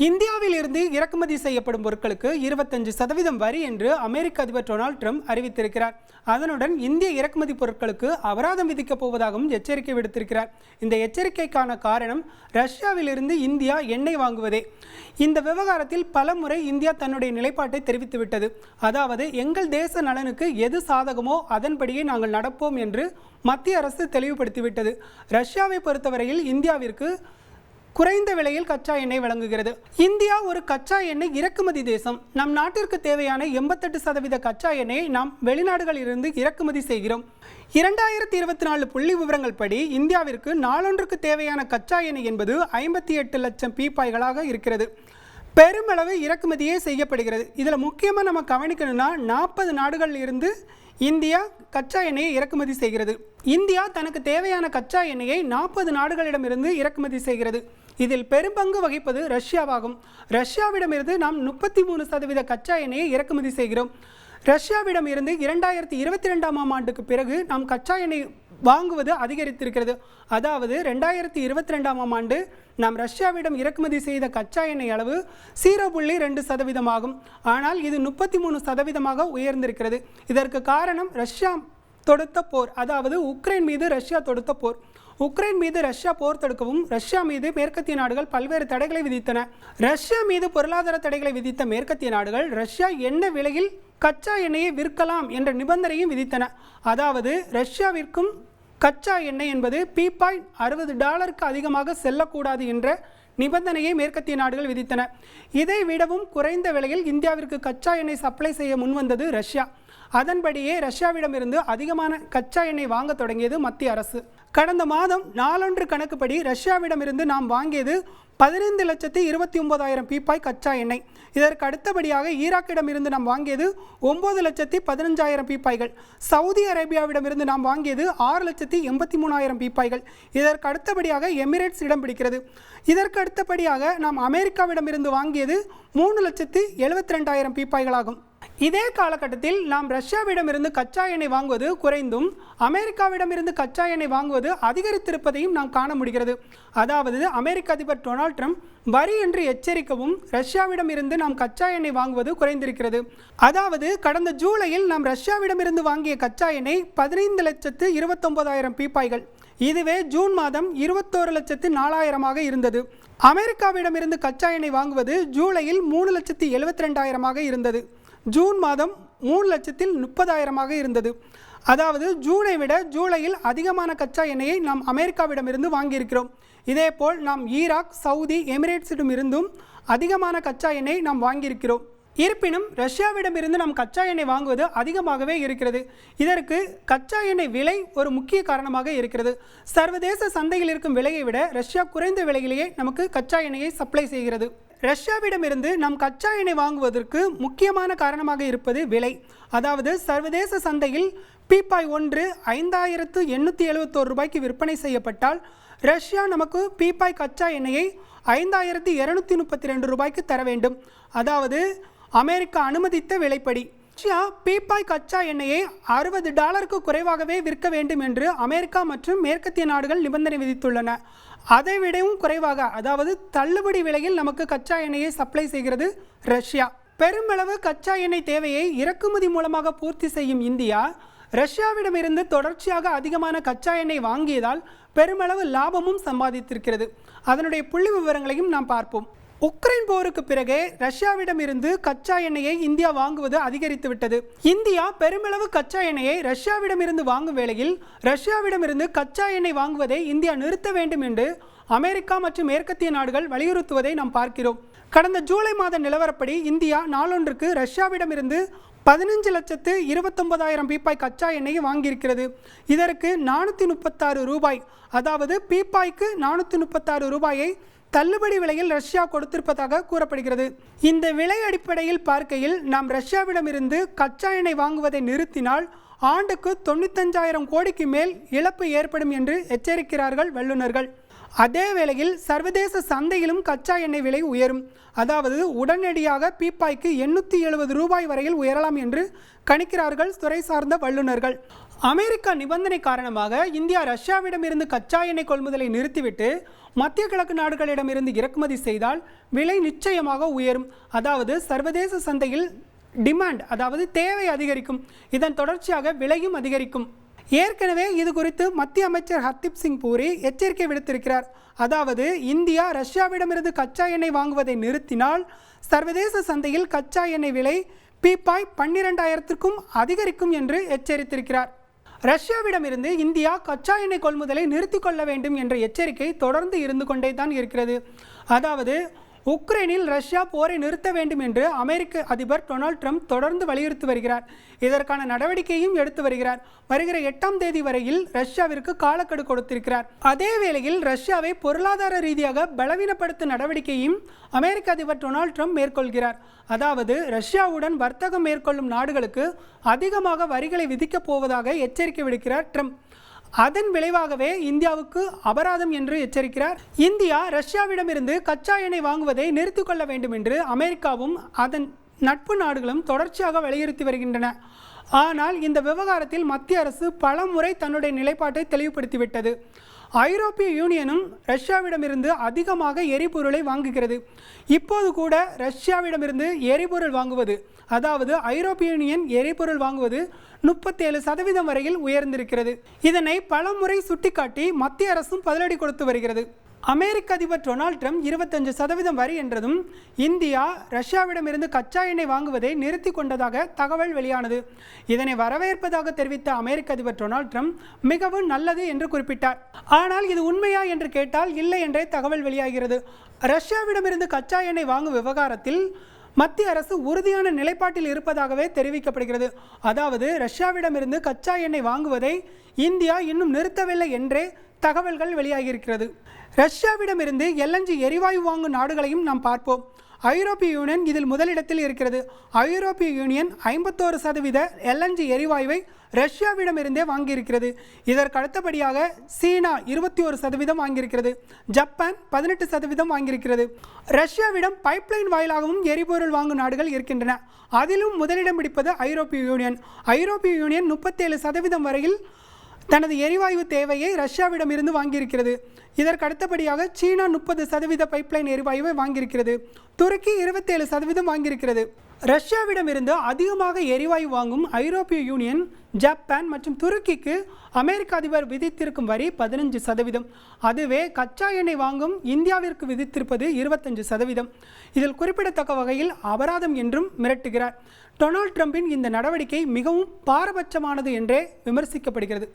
இந்தியாவில் இருந்து இறக்குமதி செய்யப்படும் பொருட்களுக்கு 25% வரி என்று அமெரிக்க அதிபர் டொனால்ட் ட்ரம்ப் அறிவித்திருக்கிறார். அதனுடன் இந்திய இறக்குமதி பொருட்களுக்கு அபராதம் விதிக்கப் போவதாகவும் எச்சரிக்கை விடுத்திருக்கிறார். இந்த எச்சரிக்கைக்கான காரணம் ரஷ்யாவில் இருந்து இந்தியா எண்ணெய் வாங்குவதே. இந்த விவகாரத்தில் பலமுறை இந்தியா தன்னுடைய நிலைப்பாட்டை தெரிவித்துவிட்டது. அதாவது எங்கள் தேச நலனுக்கு எது சாதகமோ அதன்படியே நாங்கள் நடப்போம் என்று மத்திய அரசு தெளிவுபடுத்திவிட்டது. ரஷ்யாவை பொறுத்தவரையில் இந்தியாவிற்கு குறைந்த விலையில் கச்சா எண்ணெய் வழங்குகிறது. இந்தியா ஒரு கச்சா எண்ணெய் இறக்குமதி தேசம். நம் நாட்டிற்கு தேவையான 88% கச்சா எண்ணெயை நாம் வெளிநாடுகளிலிருந்து இறக்குமதி செய்கிறோம். 2024 புள்ளி விவரங்கள் படி இந்தியாவிற்கு நாளொன்றுக்கு தேவையான கச்சா எண்ணெய் என்பது 58 லட்சம் பீப்பாய்களாக இருக்கிறது. பெருமளவு இறக்குமதியே செய்யப்படுகிறது. இதில் முக்கியமாக நம்ம கவனிக்கணும்னா 40 நாடுகளில் இருந்து இந்தியா கச்சா எண்ணெயை இறக்குமதி செய்கிறது. இந்தியா தனக்கு தேவையான கச்சா எண்ணெயை 40 நாடுகளிடமிருந்து இறக்குமதி செய்கிறது. இதில் பெரும்பங்கு வகிப்பது ரஷ்யாவாகும். ரஷ்யாவிடமிருந்து நாம் 33% கச்சா எண்ணெயை இறக்குமதி செய்கிறோம். ரஷ்யாவிடம் இருந்து 2022ஆம் ஆண்டுக்கு பிறகு நாம் கச்சா எண்ணெய் வாங்குவது அதிகரித்திருக்கிறது. அதாவது 2022ஆம் ஆண்டு நாம் ரஷ்யாவிடம் இறக்குமதி செய்த கச்சா எண்ணெய் அளவு 0.2% ஆகும். ஆனால் இது 33% உயர்ந்திருக்கிறது. இதற்கு காரணம் ரஷ்யா தொடுத்த போர், அதாவது உக்ரைன் மீது ரஷ்யா தொடுத்த போர். உக்ரைன் மீது ரஷ்யா போர் தொடுக்கவும் ரஷ்யா மீது மேற்கத்திய நாடுகள் பல்வேறு தடைகளை விதித்தன. ரஷ்யா மீது பொருளாதார தடைகளை விதித்த மேற்கத்திய நாடுகள் ரஷ்யா என்ன விலையில் கச்சா எண்ணெயை விற்கலாம் என்ற நிபந்தனையும் விதித்தன. அதாவது ரஷ்யாவிற்கும் கச்சா எண்ணெய் என்பது பீப்பாய் $60 அதிகமாக செல்லக்கூடாது என்ற நிபந்தனையை மேற்கத்திய நாடுகள் விதித்தன. இதை விடவும் குறைந்த விலையில் இந்தியாவிற்கு கச்சா எண்ணெய் சப்ளை செய்ய முன்வந்தது ரஷ்யா. அதன்படியே ரஷ்யாவிடமிருந்து அதிகமான கச்சா எண்ணெய் வாங்க தொடங்கியது மத்திய அரசு. கடந்த மாதம் நாளொன்று கணக்குப்படி ரஷ்யாவிடமிருந்து நாம் வாங்கியது 15,29,000 பீப்பாய் கச்சா எண்ணெய். இதற்கு அடுத்தபடியாக ஈராக்கிடமிருந்து நாம் வாங்கியது 9,15,000 பீப்பாய்கள். சவுதி அரேபியாவிடமிருந்து நாம் வாங்கியது 6,83,000 பீப்பாய்கள். இதற்கு அடுத்தபடியாக எமிரேட்ஸ் இடம் பிடிக்கிறது. இதற்கு அடுத்தபடியாக நாம் அமெரிக்காவிடமிருந்து வாங்கியது 3,72,000 பீப்பாய்களாகும். இதே காலகட்டத்தில் நாம் ரஷ்யாவிடமிருந்து கச்சா எண்ணெய் வாங்குவது குறைந்தும் அமெரிக்காவிடமிருந்து கச்சா எண்ணெய் வாங்குவது அதிகரித்திருப்பதையும் நாம் காண முடிகிறது. அதாவது அமெரிக்க அதிபர் டொனால்ட் ட்ரம்ப் வரி என்று எச்சரிக்கவும் ரஷ்யாவிடமிருந்து நாம் கச்சா எண்ணெய் வாங்குவது குறைந்திருக்கிறது. அதாவது கடந்த ஜூலையில் நாம் ரஷ்யாவிடமிருந்து வாங்கிய கச்சா எண்ணெய் 15,29,000 பீப்பாய்கள். இதுவே ஜூன் மாதம் 21,04,000 இருந்தது. அமெரிக்காவிடமிருந்து கச்சா எண்ணெய் வாங்குவது ஜூலையில் 3,72,000 இருந்தது. ஜூன் மாதம் 3,30,000 இருந்தது. அதாவது ஜூனை விட ஜூலையில் அதிகமான கச்சா எண்ணெயை நாம் அமெரிக்காவிடமிருந்து வாங்கியிருக்கிறோம். இதேபோல் நாம் ஈராக், சவுதி, எமிரேட்ஸிடம் இருந்தும் அதிகமான கச்சா எண்ணெய் நாம் வாங்கியிருக்கிறோம். இருப்பினும் ரஷ்யாவிடமிருந்து நாம் கச்சா எண்ணெய் வாங்குவது அதிகமாகவே இருக்கிறது. இதற்கு கச்சா எண்ணெய் விலை ஒரு முக்கிய காரணமாக இருக்கிறது. சர்வதேச சந்தையில் இருக்கும் விலையை விட ரஷ்யா குறைந்த விலையிலேயே நமக்கு கச்சா எண்ணெயை சப்ளை செய்கிறது. ரஷ்யாவிடமிருந்து நாம் கச்சா எண்ணெய் வாங்குவதற்கு முக்கியமான காரணமாக இருப்பது விலை. அதாவது சர்வதேச சந்தையில் பீப்பாய் ஒன்று 5,871 ரூபாய்க்கு விற்பனை செய்யப்பட்டால் ரஷ்யா நமக்கு பீப்பாய் கச்சா எண்ணெயை 5,232 ரூபாய்க்கு தர வேண்டும். அதாவது அமெரிக்கா அனுமதித்த விலைப்படி ரஷ்யா பீப்பாய் கச்சா எண்ணெயை $60 குறைவாகவே விற்க வேண்டும் என்று அமெரிக்கா மற்றும் மேற்கத்திய நாடுகள் நிபந்தனை விதித்துள்ளன. அதை விடவும் குறைவாக, அதாவது தள்ளுபடி விலையில் நமக்கு கச்சா எண்ணெயை சப்ளை செய்கிறது ரஷ்யா. பெருமளவு கச்சா எண்ணெய் தேவையை இறக்குமதி மூலமாக பூர்த்தி செய்யும் இந்தியா ரஷ்யாவிடமிருந்து தொடர்ச்சியாக அதிகமான கச்சா எண்ணெய் வாங்கியதால் பெருமளவு லாபமும் சம்பாதித்திருக்கிறது. அதனுடைய புள்ளி விவரங்களையும் நாம் பார்ப்போம். உக்ரைன் போருக்கு பிறகு ரஷ்யாவிடமிருந்து கச்சா எண்ணெயை இந்தியா வாங்குவது அதிகரித்துவிட்டது. இந்தியா பெருமளவு கச்சா எண்ணெயை ரஷ்யாவிடமிருந்து வாங்கும் வேளையில் ரஷ்யாவிடமிருந்து கச்சா எண்ணெய் வாங்குவதை இந்தியா நிறுத்த வேண்டும் என்று அமெரிக்கா மற்றும் மேற்கத்திய நாடுகள் வலியுறுத்துவதை நாம் பார்க்கிறோம். கடந்த ஜூலை மாத நிலவரப்படி இந்தியா நாளொன்றுக்கு ரஷ்யாவிடமிருந்து 15,29,000 பீப்பாய் கச்சா எண்ணெயை வாங்கியிருக்கிறது. இதற்கு 436 ரூபாய், அதாவது பீப்பாய்க்கு 436 ரூபாயை தள்ளுபடி விலையில் ரஷ்யா கொடுத்திருப்பதாக கூறப்படுகிறது. இந்த விலை அடிப்படையில் பார்க்கையில் நாம் ரஷ்யாவிடமிருந்து கச்சா எண்ணெய் வாங்குவதை நிறுத்தினால் ஆண்டுக்கு 95,000 கோடிக்கு மேல் இழப்பு ஏற்படும் என்று எச்சரிக்கிறார்கள் வல்லுநர்கள். அதே வேளையில் சர்வதேச சந்தையிலும் கச்சா எண்ணெய் விலை உயரும். அதாவது உடனடியாக பீப்பாய்க்கு 870 ரூபாய் வரையில் உயரலாம் என்று கணிக்கிறார்கள் துறை சார்ந்த வல்லுநர்கள். அமெரிக்கா நிபந்தனை காரணமாக இந்தியா ரஷ்யாவிடமிருந்து கச்சா எண்ணெய் கொள்முதலை நிறுத்திவிட்டு மத்திய கிழக்கு நாடுகளிடமிருந்து இறக்குமதி செய்தால் விலை நிச்சயமாக உயரும். அதாவது சர்வதேச சந்தையில் டிமாண்ட், அதாவது தேவை அதிகரிக்கும். இதன் தொடர்ச்சியாக விலையும் அதிகரிக்கும். ஏற்கனவே இது குறித்து மத்திய அமைச்சர் ஹர்தீப் சிங் பூரி எச்சரிக்கை விடுத்திருக்கிறார். அதாவது இந்தியா ரஷ்யாவிடமிருந்து கச்சா எண்ணெய் வாங்குவதை நிறுத்தினால் சர்வதேச சந்தையில் கச்சா எண்ணெய் விலை பீப்பாய் 12,000க்கும் அதிகரிக்கும் என்று எச்சரித்திருக்கிறார். ரஷ்யாவிடமிருந்து இந்தியா கச்சா எண்ணெய் கொள்முதலை நிறுத்திக் கொள்ள வேண்டும் என்ற எச்சரிக்கை தொடர்ந்து இருந்து கொண்டே தான் இருக்கிறது. அதாவது உக்ரைனில் ரஷ்யா போரை நிறுத்த வேண்டும் என்று அமெரிக்க அதிபர் டொனால்ட் ட்ரம்ப் தொடர்ந்து வலியுறுத்தி வருகிறார். இதற்கான நடவடிக்கையும் எடுத்து வருகிறார். வருகிற 8ஆம் தேதி வரையில் ரஷ்யாவிற்கு காலக்கெடு கொடுத்திருக்கிறார். அதே வேளையில் ரஷ்யாவை பொருளாதார ரீதியாக பலவீனப்படுத்தும் நடவடிக்கையும் அமெரிக்க அதிபர் டொனால்ட் ட்ரம்ப் மேற்கொள்கிறார். அதாவது ரஷ்யாவுடன் வர்த்தகம் மேற்கொள்ளும் நாடுகளுக்கு அதிகமாக வரிகளை விதிக்கப் போவதாக எச்சரிக்கை விடுக்கிறார் ட்ரம்ப். அதன் விளைவாகவே இந்தியாவுக்கு அபராதம் என்று எச்சரிக்கிறார். இந்தியா ரஷ்யாவிடமிருந்து கச்சா எண்ணெய் வாங்குவதை நிறுத்திக் கொள்ள வேண்டும் என்று அமெரிக்காவும் அதன் நட்பு நாடுகளும் தொடர்ச்சியாக வலியுறுத்தி வருகின்றன. ஆனால் இந்த விவகாரத்தில் மத்திய அரசு பல முறை தன்னுடைய நிலைப்பாட்டை தெளிவுபடுத்திவிட்டது. ஐரோப்பிய யூனியனும் ரஷ்யாவிடமிருந்து அதிகமாக எரிபொருளை வாங்குகிறது. இப்போது கூட ரஷ்யாவிடமிருந்து எரிபொருள் வாங்குவது, அதாவது ஐரோப்பிய யூனியன் எரிபொருள் வாங்குவது 37% வரையில் உயர்ந்திருக்கிறது. இதனை பல முறை சுட்டிக்காட்டி மத்திய அரசும் பதிலடி கொடுத்து வருகிறது. அமெரிக்க அதிபர் டொனால்ட் ட்ரம்ப் 25% வரி என்றதும் இந்தியா ரஷ்யாவிடமிருந்து கச்சா எண்ணெய் வாங்குவதை நிறுத்தி கொண்டதாக தகவல் வெளியானது. இதனை வரவேற்பதாக தெரிவித்த அமெரிக்க அதிபர் டொனால்ட் ட்ரம்ப் மிகவும் நல்லது என்று குறிப்பிட்டார். ஆனால் இது உண்மையா என்று கேட்டால் இல்லை என்றே தகவல் வெளியாகிறது. ரஷ்யாவிடமிருந்து கச்சா எண்ணெய் வாங்கும் விவகாரத்தில் மத்திய அரசு உறுதியான நிலைப்பாட்டில் இருப்பதாகவே தெரிவிக்கப்படுகிறது. அதாவது ரஷ்யாவிடமிருந்து கச்சா எண்ணெய் வாங்குவதை இந்தியா இன்னும் நிறுத்தவில்லை என்றே தகவல்கள் வெளியாகியிருக்கிறது. ரஷ்யாவிடமிருந்து LNG எரிவாயு வாங்கும் நாடுகளையும் நாம் பார்ப்போம். ஐரோப்பிய யூனியன் இதில் முதலிடத்தில் இருக்கிறது. ஐரோப்பிய யூனியன் 51% LNG எரிவாயுவை ரஷ்யாவிடமிருந்தே வாங்கியிருக்கிறது. இதற்கு அடுத்தபடியாக சீனா 21% வாங்கியிருக்கிறது. ஜப்பான் 18% வாங்கியிருக்கிறது. ரஷ்யாவிடம் பைப்லைன் வாயிலாகவும் எரிபொருள் வாங்கும் நாடுகள் இருக்கின்றன. அதிலும் முதலிடம் பிடிப்பது ஐரோப்பிய யூனியன். ஐரோப்பிய யூனியன் 37% வரையில் தனது எரிவாயு தேவையை ரஷ்யாவிடமிருந்து வாங்கியிருக்கிறது. இதற்கு அடுத்தபடியாக சீனா 30% பைப்லைன் எரிவாயுவை வாங்கியிருக்கிறது. துருக்கி 27% வாங்கியிருக்கிறது. ரஷ்யாவிடமிருந்து அதிகமாக எரிவாயு வாங்கும் ஐரோப்பிய யூனியன், ஜப்பான் மற்றும் துருக்கிக்கு அமெரிக்க அதிபர் விதித்திருக்கும் வரி 15%. அதுவே கச்சா எண்ணெய் வாங்கும் இந்தியாவிற்கு விதித்திருப்பது 25%. இதில் குறிப்பிடத்தக்க வகையில் அபராதம் என்றும் மிரட்டுகிறார். டொனால்ட் ட்ரம்பின் இந்த நடவடிக்கை மிகவும் பாரபட்சமானது என்றே விமர்சிக்கப்படுகிறது.